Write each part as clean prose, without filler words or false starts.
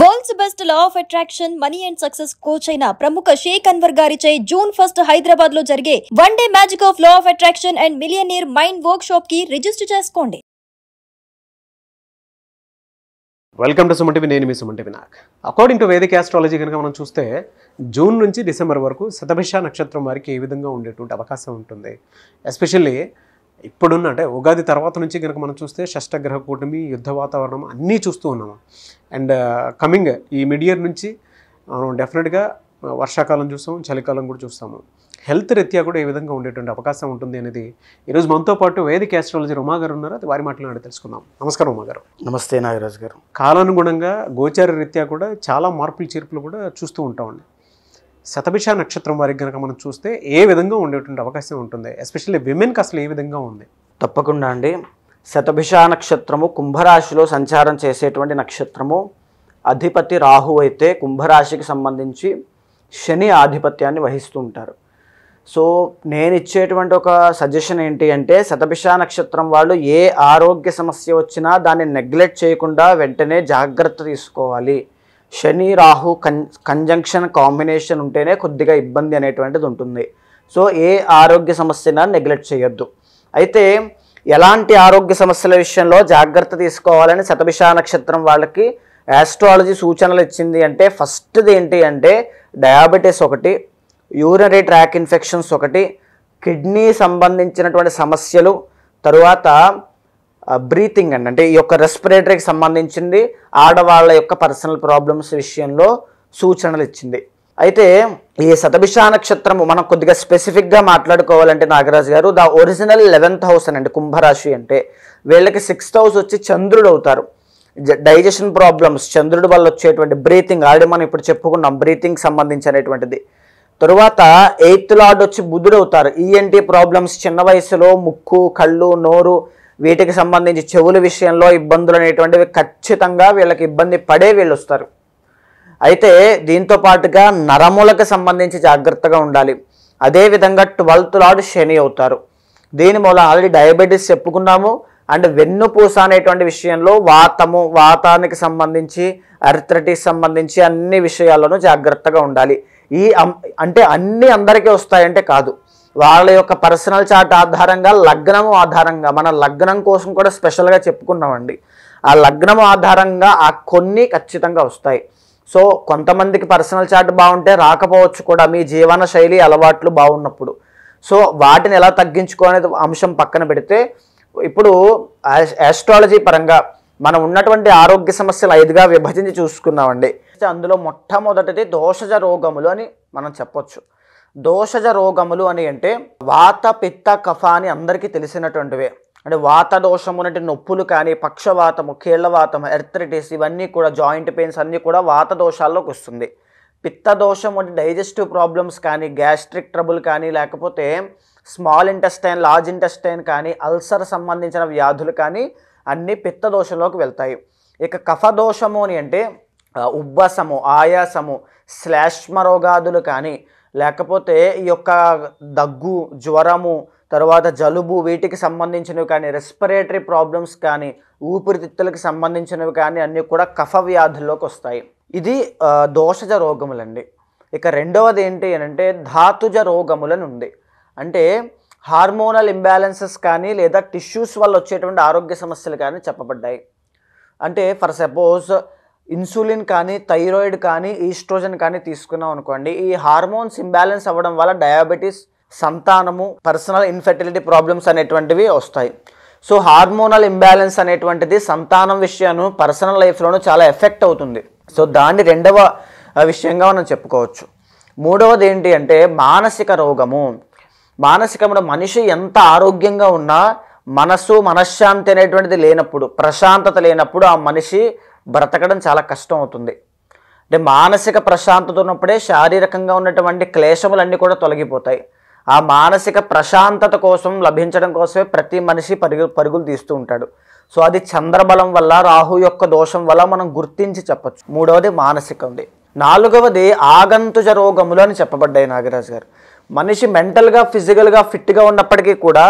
World's best law of attraction money and success coach అయిన ప్రముఖ షేక్ అన్వర్ గారిచే జూన్ 1 హైదరాబాద్ లో జరిగే one day magic of law of attraction and millionaire mind workshop కి register చేసుకోండి. Welcome to Suman TV. నేను మీ Suman TV Nag. According to Vedic astrology కనుక మనం చూస్తే జూన్ నుంచి డిసెంబర్ వరకు శతభిష నక్షత్రం వారికి ఏ విధంగా ఉండేటువంటి అవకాశం ఉంటుంది. ఎస్పెషల్లీ ఇప్పుడున్న అంటే ఉగాది తర్వాత నుంచి కనుక మనం చూస్తే షష్టగ్రహ కూటమి, యుద్ధ వాతావరణం అన్నీ చూస్తూ ఉన్నాము. అండ్ కమింగ్ ఈ మిడ్ ఇయర్ నుంచి మనం డెఫినెట్గా వర్షాకాలం చూస్తాము, చలికాలం కూడా చూస్తాము. హెల్త్ రీత్యా కూడా ఏ విధంగా ఉండేటువంటి అవకాశం ఉంటుంది అనేది ఈరోజు మనతో పాటు వేదిక్ ఆస్ట్రాలజీ ఉమా గారు ఉన్నారు. అది వారి మాటలు తెలుసుకుందాం. నమస్కారం ఉమా గారు. నమస్తే నాగరాజు గారు. కాలానుగుణంగా గోచార రీత్యా కూడా చాలా మార్పులు చేర్పులు కూడా చూస్తూ ఉంటామండి. శతభిష నక్షత్రం వారికి కనుక మనం చూస్తే ఏ విధంగా ఉండేటువంటి అవకాశం ఉంటుంది, ఎస్పెషల్లీ విమెన్కి అసలు ఏ విధంగా ఉంది? తప్పకుండా అండి. శతభిష నక్షత్రము కుంభరాశిలో సంచారం చేసేటువంటి నక్షత్రము. అధిపతి రాహు అయితే కుంభరాశికి సంబంధించి శని ఆధిపత్యాన్ని వహిస్తూ ఉంటారు. సో నేను ఇచ్చేటువంటి ఒక సజెషన్ ఏంటి అంటే, శతభిష నక్షత్రం వాళ్ళు ఏ ఆరోగ్య సమస్య వచ్చినా దాన్ని నెగ్లెక్ట్ చేయకుండా వెంటనే జాగ్రత్త తీసుకోవాలి. శని రాహు కంజంక్షన్ కాంబినేషన్ ఉంటేనే కొద్దిగా ఇబ్బంది అనేటువంటిది ఉంటుంది. సో ఏ ఆరోగ్య సమస్యనా నెగ్లెక్ట్ చేయొద్దు. అయితే ఎలాంటి ఆరోగ్య సమస్యల విషయంలో జాగ్రత్త తీసుకోవాలని శతభిష నక్షత్రం వాళ్ళకి ఆస్ట్రాలజీ సూచనలు ఇచ్చింది అంటే, ఫస్ట్ది ఏంటి అంటే డయాబెటీస్ ఒకటి, యూరినరీ ట్రాక్ ఇన్ఫెక్షన్స్ ఒకటి, కిడ్నీ సంబంధించినటువంటి సమస్యలు, తరువాత బ్రీతింగ్ అండి, అంటే ఈ యొక్క రెస్పిరేటరీకి సంబంధించింది, ఆడవాళ్ళ యొక్క పర్సనల్ ప్రాబ్లమ్స్ విషయంలో సూచనలు ఇచ్చింది. అయితే ఈ శతభిష నక్షత్రము మనం కొద్దిగా స్పెసిఫిక్గా మాట్లాడుకోవాలంటే నాగరాజు గారు, ద ఒరిజినల్ 11th హౌస్ అండి కుంభరాశి అంటే. వీళ్ళకి 6th హౌస్ వచ్చి చంద్రుడు అవుతారు. డైజెషన్ ప్రాబ్లమ్స్, చంద్రుడి వల్ల వచ్చేటువంటి బ్రీతింగ్, ఆల్రెడీ మనం ఇప్పుడు చెప్పుకున్నాం బ్రీతింగ్ సంబంధించినటువంటిది. తరువాత 8th లార్డ్ వచ్చి బుధుడు అవుతారు. ఈఎన్టీ ప్రాబ్లమ్స్, చిన్న వయసులో ముక్కు, కళ్ళు, నోరు వీటికి సంబంధించి చెవుల విషయంలో ఇబ్బందులు అనేటువంటివి ఖచ్చితంగా వీళ్ళకి ఇబ్బంది పడే వీళ్ళు వస్తారు. అయితే దీంతో పాటుగా నరములకు సంబంధించి జాగ్రత్తగా ఉండాలి. అదేవిధంగా 12th లార్డ్ శని అవుతారు. దీని మూలం ఆల్రెడీ డయాబెటీస్ చెప్పుకున్నాము. అండ్ వెన్నుపూస అనేటువంటి విషయంలో వాతానికి సంబంధించి, అర్థరైటిస్ సంబంధించి అన్ని విషయాల్లోనూ జాగ్రత్తగా ఉండాలి. అంటే అన్నీ అందరికీ వస్తాయంటే కాదు. వాళ్ళ యొక్క పర్సనల్ చార్ట్ ఆధారంగా, లగ్నము ఆధారంగా, మన లగ్నం కోసం కూడా స్పెషల్గా చెప్పుకున్నామండి. ఆ లగ్నము ఆధారంగా ఆ కొన్ని ఖచ్చితంగా వస్తాయి. సో కొంతమందికి పర్సనల్ చార్ట్ బాగుంటే రాకపోవచ్చు కూడా, మీ జీవన శైలి అలవాట్లు బాగున్నప్పుడు. సో వాటిని ఎలా తగ్గించుకోనే అంశం పక్కన పెడితే, ఇప్పుడు ఆస్ట్రాలజీ పరంగా మనం ఉన్నటువంటి ఆరోగ్య సమస్యలు 5గా విభజించి చూసుకున్నామండి. అందులో మొట్టమొదటిది దోషజ రోగములు అని మనం చెప్పొచ్చు. దోషజ రోగములు అని అంటే వాత, పిత్త, కఫ అని అందరికీ తెలిసినటువంటివే. అంటే వాత దోషము అంటే నొప్పులు కానీ, పక్షవాతము, కీళ్లవాతము, ఎర్థరైటిస్, ఇవన్నీ కూడా జాయింట్ పెయిన్స్ అన్నీ కూడా వాత దోషాల్లోకి వస్తుంది. పిత్త దోషం అంటే డైజెస్టివ్ ప్రాబ్లమ్స్ కానీ, గ్యాస్ట్రిక్ ట్రబుల్ కానీ, లేకపోతే స్మాల్ ఇంటెస్టైన్, లార్జ్ ఇంటెస్టైన్ కానీ, అల్సర్ సంబంధించిన వ్యాధులు కానీ అన్నీ పిత్త దోషంలోకి వెళ్తాయి. ఇక కఫ దోషము అని అంటే ఉబ్బసము, ఆయాసము, శ్లేష్మ రోగాదులు కానీ, లేకపోతే ఈ యొక్క దగ్గు, జ్వరము, తర్వాత జలుబు వీటికి సంబంధించినవి కానీ, రెస్పిరేటరీ ప్రాబ్లమ్స్ కానీ, ఊపిరితిత్తులకు సంబంధించినవి కానీ అన్నీ కూడా కఫ వ్యాధుల్లోకి వస్తాయి. ఇది దోషజ రోగములండి. ఇక రెండవది ఏంటి అని అంటే ధాతుజ రోగములని ఉంది. అంటే హార్మోనల్ ఇంబ్యాలెన్సెస్ కానీ, లేదా టిష్యూస్ వల్ల వచ్చేటువంటి ఆరోగ్య సమస్యలు కానీ చెప్పబడ్డాయి. అంటే ఫర్ సపోజ్ ఇన్సులిన్ కానీ, థైరాయిడ్ కానీ, ఈస్ట్రోజన్ కానీ తీసుకున్నాం అనుకోండి, ఈ హార్మోన్స్ ఇంబ్యాలెన్స్ అవ్వడం వల్ల డయాబెటీస్, సంతానము, పర్సనల్ ఇన్ఫెర్టిలిటీ ప్రాబ్లమ్స్ అనేటువంటివి వస్తాయి. సో హార్మోనల్ ఇంబ్యాలెన్స్ అనేటువంటిది సంతానం విషయాన్ని, పర్సనల్ లైఫ్లోనూ చాలా ఎఫెక్ట్ అవుతుంది. సో దాన్ని రెండవ విషయంగా మనం చెప్పుకోవచ్చు. మూడవది ఏంటి అంటే మానసిక రోగము. మానసికముడు మనిషి ఎంత ఆరోగ్యంగా ఉన్నా మనశ్శాంతి అనేటువంటిది లేనప్పుడు, ప్రశాంతత లేనప్పుడు ఆ మనిషి బ్రతకడం చాలా కష్టం అవుతుంది. అంటే మానసిక ప్రశాంతత ఉన్నప్పుడే శారీరకంగా ఉన్నటువంటి క్లేశములన్నీ కూడా తొలగిపోతాయి. ఆ మానసిక ప్రశాంతత కోసం లభించడం కోసమే ప్రతి మనిషి పరుగులు తీస్తూ ఉంటాడు. సో అది చంద్రబలం వల్ల, రాహు యొక్క దోషం వల్ల మనం గుర్తించి చెప్పచ్చు. మూడవది మానసికంది. నాలుగవది ఆగంతుజ రోగములు అని చెప్పబడ్డాయి నాగరాజు గారు. మనిషి మెంటల్గా, ఫిజికల్గా ఫిట్గా ఉన్నప్పటికీ కూడా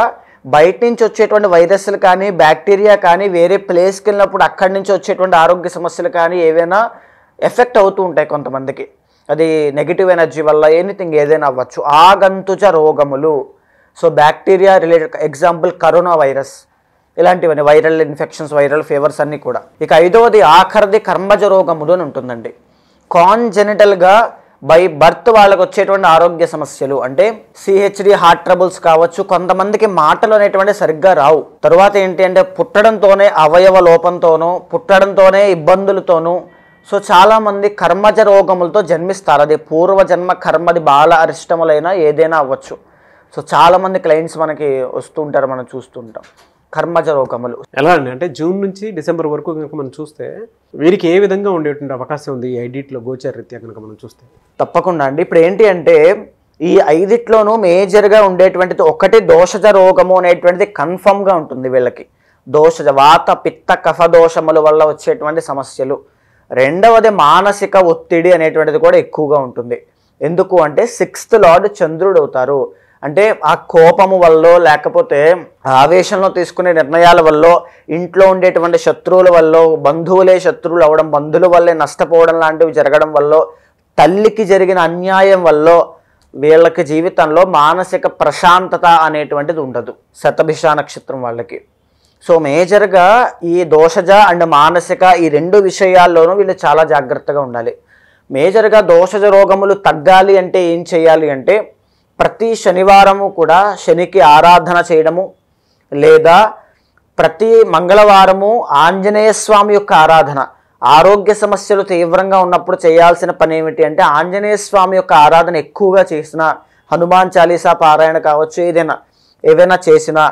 బయట నుంచి వచ్చేటువంటి వైరస్లు కానీ, బ్యాక్టీరియా కానీ, వేరే ప్లేస్కి వెళ్ళినప్పుడు అక్కడి నుంచి వచ్చేటువంటి ఆరోగ్య సమస్యలు కానీ ఏవైనా ఎఫెక్ట్ అవుతూ ఉంటాయి కొంతమందికి. అది నెగిటివ్ ఎనర్జీ వల్ల ఎనీథింగ్ ఏదైనా అవ్వచ్చు. ఆగంతుజ రోగములు, so bacteria related, example corona virus, ఇలాంటివన్నీ వైరల్ ఇన్ఫెక్షన్స్, వైరల్ ఫీవర్స్ అన్నీ కూడా. ఇక 5వది ఆఖరిది కర్మజ రోగములు అని ఉంటుందండి. కాన్జెనిటల్గా బై బర్త్ వాళ్ళకి వచ్చేటువంటి ఆరోగ్య సమస్యలు, అంటే సిహెచ్డి, హార్ట్ ట్రబుల్స్ కావచ్చు. కొంతమందికి మాటలు అనేటువంటి సరిగ్గా రావు. తర్వాత ఏంటి అంటే పుట్టడంతోనే అవయవ లోపంతోనూ, పుట్టడంతోనే ఇబ్బందులతోనూ, సో చాలామంది కర్మజ రోగములతో జన్మిస్తారు. అది పూర్వజన్మ కర్మది బాల అరిష్టములైనా ఏదైనా అవ్వచ్చు. సో చాలామంది క్లయింట్స్ మనకి వస్తూ ఉంటారు, మనం చూస్తుంటాం కర్మజ రోగములు. ఎలా అండి అంటే జూన్ నుంచి డిసెంబర్ వరకు కనుక మనం చూస్తే వీరికి ఏ విధంగా ఉండేటువంటి అవకాశం ఉంది ఈ 5 గోచార రీత్యా కనుక మనం చూస్తే? తప్పకుండా అండి. ఇప్పుడు ఏంటి అంటే ఈ 5లోనూ మేజర్గా ఉండేటువంటిది ఒకటి దోషజ రోగము అనేటువంటిది కన్ఫర్మ్గా ఉంటుంది వీళ్ళకి. దోషజ వాత పిత్త కఫ దోషముల వల్ల వచ్చేటువంటి సమస్యలు. రెండవది మానసిక ఒత్తిడి అనేటువంటిది కూడా ఎక్కువగా ఉంటుంది. ఎందుకు అంటే 6th లార్డ్ చంద్రుడు అవుతారు. అంటే ఆ కోపము వల్ల, లేకపోతే ఆవేశంలో తీసుకునే నిర్ణయాల వల్ల, ఇంట్లో ఉండేటువంటి శత్రువుల వల్ల, బంధువులే శత్రువులు అవ్వడం, బంధువుల వల్లే నష్టపోవడం లాంటివి జరగడం వల్ల, తల్లికి జరిగిన అన్యాయం వల్ల వీళ్ళకి జీవితంలో మానసిక ప్రశాంతత అనేటువంటిది ఉండదు శతభిష నక్షత్రం వాళ్ళకి. సో మేజర్గా ఈ దోషజ అండ్ మానసిక ఈ 2 విషయాల్లోనూ వీళ్ళు చాలా జాగ్రత్తగా ఉండాలి. మేజర్గా దోషజ రోగములు తగ్గాలి అంటే ఏం చేయాలి అంటే ప్రతి శనివారము కూడా శనికి ఆరాధన చేయడము, లేదా ప్రతి మంగళవారము ఆంజనేయ స్వామి యొక్క ఆరాధన. ఆరోగ్య సమస్యలు తీవ్రంగా ఉన్నప్పుడు చేయాల్సిన పని ఏమిటి అంటే ఆంజనేయ స్వామి యొక్క ఆరాధన ఎక్కువగా చేసిన, హనుమాన్ చాలీసా పారాయణ కావచ్చు, ఏవైనా చేసినా,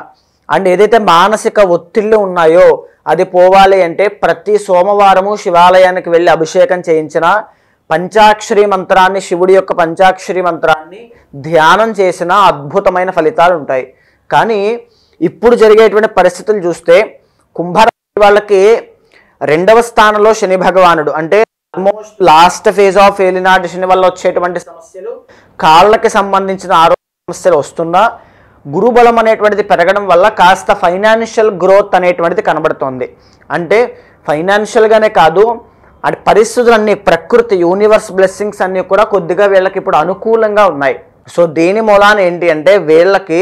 అండ్ ఏదైతే మానసిక ఒత్తిళ్ళు ఉన్నాయో అది పోవాలి అంటే ప్రతి సోమవారము శివాలయానికి వెళ్ళి అభిషేకం చేయించిన, పంచాక్షరి మంత్రాన్ని, శివుడి యొక్క పంచాక్షరి మంత్రాన్ని ధ్యానం చేసిన అద్భుతమైన ఫలితాలు ఉంటాయి. కానీ ఇప్పుడు జరిగేటువంటి పరిస్థితులు చూస్తే కుంభరాశి వాళ్ళకి 2వ స్థానంలో శని భగవానుడు, అంటే ఆల్మోస్ట్ లాస్ట్ ఫేజ్ ఆఫ్ ఏలినాటి శని వల్ల వచ్చేటువంటి సమస్యలు, కాళ్ళకి సంబంధించిన ఆరోగ్య సమస్యలు వస్తున్నా, గురుబలం అనేటువంటిది పెరగడం వల్ల కాస్త ఫైనాన్షియల్ గ్రోత్ అనేటువంటిది కనబడుతోంది. అంటే ఫైనాన్షియల్గానే కాదు, అంటే పరిస్థితులన్నీ, ప్రకృతి, యూనివర్స్ బ్లెస్సింగ్స్ అన్నీ కూడా కొద్దిగా వీళ్ళకి ఇప్పుడు అనుకూలంగా ఉన్నాయి. సో దీని మూలాన ఏంటి అంటే వీళ్ళకి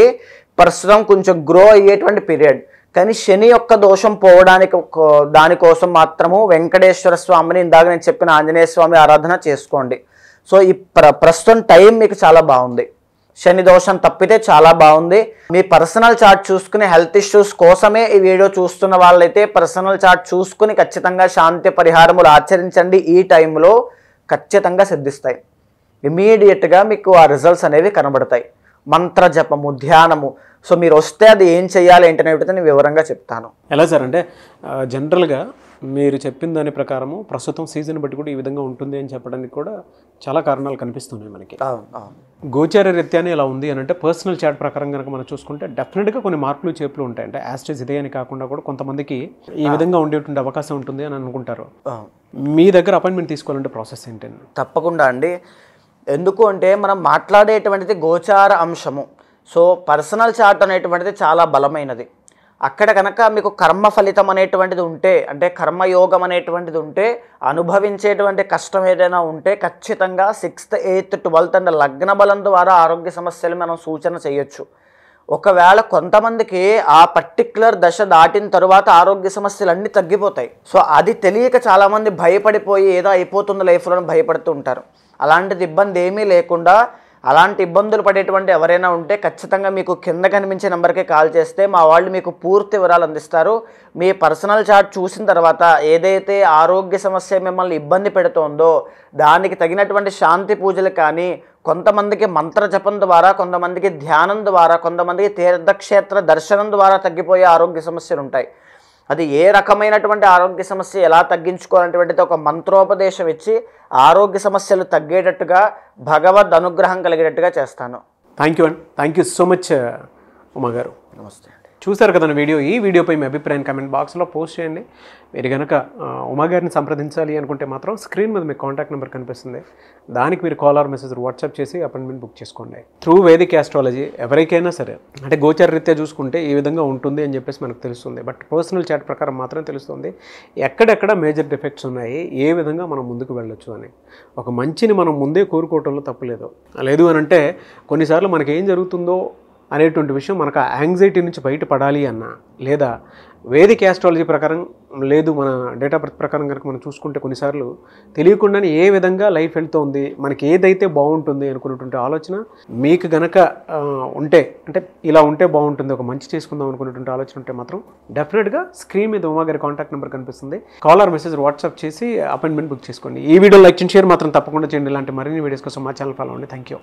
ప్రస్తుతం కొంచెం గ్రో అయ్యేటువంటి పీరియడ్. కానీ శని యొక్క దోషం పోవడానికి దానికోసం మాత్రము వెంకటేశ్వర స్వామిని, ఇందాక నేను చెప్పిన ఆంజనేయ స్వామి ఆరాధన చేసుకోండి. సో ఈ ప్రస్తుతం టైం మీకు చాలా బాగుంది. శని దోషం తప్పితే చాలా బాగుంది. మీ పర్సనల్ చార్ట్ చూసుకుని హెల్త్ ఇష్యూస్ కోసమే ఈ వీడియో చూస్తున్న వాళ్ళైతే పర్సనల్ చార్ట్ చూసుకుని ఖచ్చితంగా శాంతి పరిహారములు ఆచరించండి. ఈ టైంలో ఖచ్చితంగా సిద్ధిస్తాయి. ఇమీడియట్గా మీకు ఆ రిజల్ట్స్ అనేవి కనబడతాయి. మంత్ర జపము, ధ్యానము. సో మీరు వస్తే అది ఏం చేయాలి ఏంటనేది నేను వివరంగా చెప్తాను. ఎలా సార్ అంటే జనరల్గా మీరు చెప్పిన దాని ప్రకారము ప్రస్తుతం సీజన్ బట్టి కూడా ఈ విధంగా ఉంటుంది అని చెప్పడానికి కూడా చాలా కారణాలు కనిపిస్తున్నాయి మనకి. గోచార రీత్యానే ఇలా ఉంది అని అంటే పర్సనల్ చాట్ ప్రకారం కనుక మనం చూసుకుంటే డెఫినెట్గా కొన్ని మార్పులు చేపులు ఉంటాయి. అంటే యాస్టేజ్ ఇదే అని కాకుండా కూడా కొంతమందికి ఈ విధంగా ఉండేటువంటి అవకాశం ఉంటుంది అని అనుకుంటారు. మీ దగ్గర అపాయింట్మెంట్ తీసుకోవాలంటే ప్రాసెస్ ఏంటండి? తప్పకుండా అండి. ఎందుకు అంటే మనం మాట్లాడేటువంటిది గోచార అంశము. సో పర్సనల్ చార్ట్ అనేటువంటిది చాలా బలమైనది. అక్కడ కనుక మీకు కర్మ ఫలితం అనేటువంటిది ఉంటే, అంటే కర్మయోగం అనేటువంటిది ఉంటే, అనుభవించేటువంటి కష్టం ఏదైనా ఉంటే ఖచ్చితంగా 6th, 8th, 12th అండ్ లగ్న బలం ద్వారా ఆరోగ్య సమస్యలు మనం సూచన చేయొచ్చు. ఒకవేళ కొంతమందికి ఆ పర్టిక్యులర్ దశ దాటిన తరువాత ఆరోగ్య సమస్యలు అన్నీ తగ్గిపోతాయి. సో అది తెలియక చాలామంది భయపడిపోయి ఏదో అయిపోతుంది లైఫ్లో భయపడుతూ ఉంటారు. అలాంటిది ఇబ్బంది ఏమీ లేకుండా, అలాంటి ఇబ్బందులు పడేటువంటి ఎవరైనా ఉంటే ఖచ్చితంగా మీకు కింద కనిపించే నెంబర్కి కాల్ చేస్తే మా వాళ్ళు మీకు పూర్తి వివరాలు అందిస్తారు. మీ పర్సనల్ చార్ట్ చూసిన తర్వాత ఏదైతే ఆరోగ్య సమస్య మిమ్మల్ని ఇబ్బంది పెడుతోందో దానికి తగినటువంటి శాంతి పూజలు కానీ, కొంతమందికి మంత్ర జపం ద్వారా, కొంతమందికి ధ్యానం ద్వారా, కొంతమందికి తీర్థక్షేత్ర దర్శనం ద్వారా తగ్గిపోయే ఆరోగ్య సమస్యలు ఉంటాయి. అది ఏ రకమైనటువంటి ఆరోగ్య సమస్య ఎలా తగ్గించుకోవాలనేటువంటిది ఒక మంత్రోపదేశం ఇచ్చి ఆరోగ్య సమస్యలు తగ్గేటట్టుగా, భగవద్ అనుగ్రహం కలిగేటట్టుగా చేస్తాను. థ్యాంక్ యూ అండి. Thank you so much Uma గారు. నమస్తే అండి. చూసారు కదండి వీడియో. ఈ వీడియోపై మీ అభిప్రాయం కామెంట్ బాక్స్లో పోస్ట్ చేయండి. మీరు కనుక ఉమా గారిని సంప్రదించాలి అనుకుంటే మాత్రం స్క్రీన్ మీద మీకు కాంటాక్ట్ నెంబర్ కనిపిస్తుంది. దానికి మీరు కాల్ ఆర్ మెసేజ్ వాట్సాప్ చేసి అపాయింట్మెంట్ బుక్ చేసుకోండి. త్రూ వేదిక్ యాస్ట్రాలజీ ఎవరికైనా సరే అంటే గోచర రీత్యా చూసుకుంటే ఈ విధంగా ఉంటుంది అని చెప్పేసి మనకు తెలుస్తుంది. బట్ పర్సనల్ చాట్ ప్రకారం మాత్రం తెలుస్తుంది ఎక్కడెక్కడ మేజర్ డిఫెక్ట్స్ ఉన్నాయి, ఏ విధంగా మనం ముందుకు వెళ్ళొచ్చు అని. ఒక మంచిని మనం ముందే కోరుకోవటంలో తప్పులేదు. లేదు అని అంటే కొన్నిసార్లు మనకి ఏం జరుగుతుందో అనేటువంటి విషయం మనకు ఆ యాంగ్జైటీ నుంచి బయటపడాలి అన్నా, లేదా వేదిక్ యాస్ట్రాలజీ ప్రకారం లేదు మన డేట్ ఆఫ్ బర్త్ ప్రకారం కనుక మనం చూసుకుంటే కొన్నిసార్లు తెలియకుండానే ఏ విధంగా లైఫ్ వెళ్తుంది, మనకి ఏదైతే బాగుంటుంది అనుకున్నటువంటి ఆలోచన మీకు గనక ఉంటే, అంటే ఇలా ఉంటే బాగుంటుంది, ఒక మంచి చేసుకుందాం అనుకున్నటువంటి ఆలోచన ఉంటే మాత్రం డెఫినెట్గా స్క్రీన్ మీద ఉమా గారి కాంటాక్ట్ నెంబర్ కనిపిస్తుంది. కాల్ ఆర్ మెసేజ్ వాట్సాప్ చేసి అపాయింట్మెంట్ బుక్ చేసుకోండి. ఈ వీడియో లైక్ చేయండి, షేర్ మాత్రం తప్పకుండా చేయండి. ఇలాంటి మరిన్ని వీడియోస్ కోసం మా ఛానల్ ఫాలో అవ్వండి. Thank you.